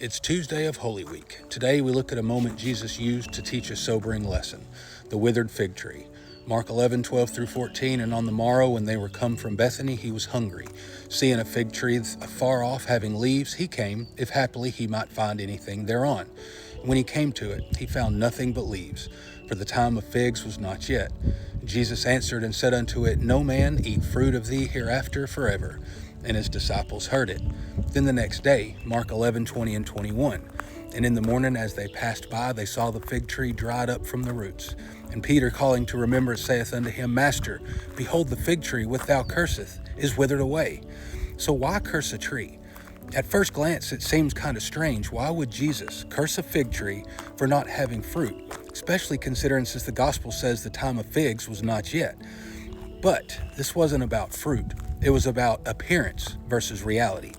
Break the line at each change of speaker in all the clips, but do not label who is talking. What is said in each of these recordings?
It's Tuesday of Holy Week. Today we look at a moment Jesus used to teach a sobering lesson, the withered fig tree. Mark 11:12 through 14, and on the morrow when they were come from Bethany, he was hungry. Seeing a fig tree afar off having leaves, he came, if haply he might find anything thereon. When he came to it, he found nothing but leaves, for the time of figs was not yet. Jesus answered and said unto it, No man eat fruit of thee hereafter forever. And his disciples heard it. Then the next day, Mark 11:20 and 21. And in the morning as they passed by, they saw the fig tree dried up from the roots. And Peter, calling to remembrance, saith unto him, Master, behold, the fig tree which thou curseth is withered away. So why curse a tree? At first glance, it seems kind of strange. Why would Jesus curse a fig tree for not having fruit, especially considering since the gospel says the time of figs was not yet? But this wasn't about fruit. It was about appearance versus reality.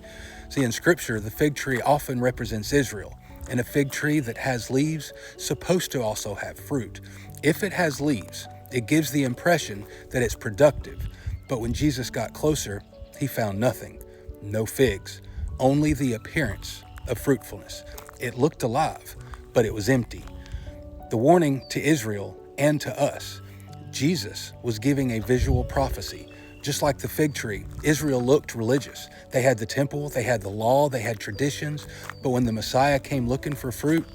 See, in Scripture, the fig tree often represents Israel, and a fig tree that has leaves is supposed to also have fruit. If it has leaves, it gives the impression that it's productive. But when Jesus got closer, he found nothing. No figs. Only the appearance of fruitfulness. It looked alive, but it was empty. The warning to Israel and to us, Jesus was giving a visual prophecy. Just like the fig tree, Israel looked religious. They had the temple, they had the law, they had traditions, but when the Messiah came looking for fruit,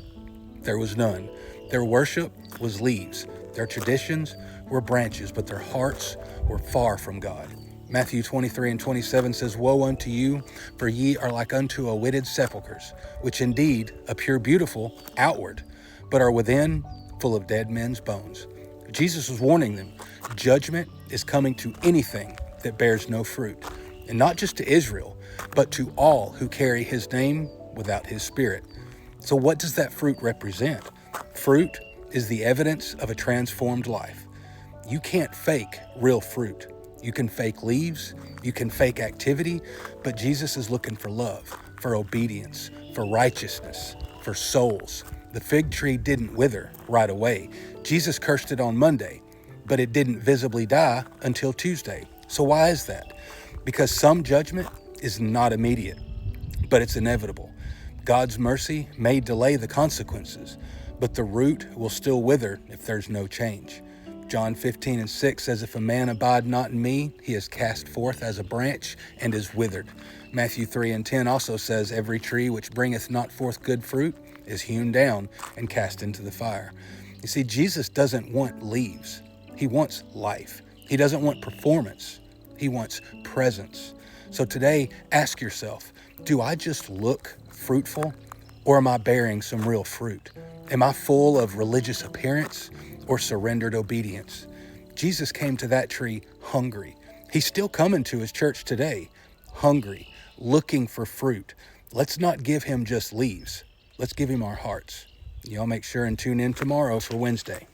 there was none. Their worship was leaves. Their traditions were branches, but their hearts were far from God. Matthew 23 and 27 says, Woe unto you, for ye are like unto a withered sepulchres, which indeed appear beautiful outward, but are within full of dead men's bones. Jesus was warning them, judgment is coming to anything that bears no fruit, and not just to Israel, but to all who carry his name without his spirit. So what does that fruit represent? Fruit is the evidence of a transformed life. You can't fake real fruit. You can fake leaves, you can fake activity, but Jesus is looking for love, for obedience, for righteousness, for souls. The fig tree didn't wither right away. Jesus cursed it on Monday, but it didn't visibly die until Tuesday. So why is that? Because some judgment is not immediate, but it's inevitable. God's mercy may delay the consequences, but the root will still wither if there's no change. John 15 and 6 says, If a man abide not in me, he is cast forth as a branch and is withered. Matthew 3 and 10 also says, Every tree which bringeth not forth good fruit is hewn down and cast into the fire. You see, Jesus doesn't want leaves. He wants life. He doesn't want performance. He wants presence. So today, ask yourself, do I just look fruitful, or am I bearing some real fruit? Am I full of religious appearance or surrendered obedience? Jesus came to that tree hungry. He's still coming to his church today, hungry, looking for fruit. Let's not give him just leaves. Let's give him our hearts. Y'all make sure and tune in tomorrow for Wednesday.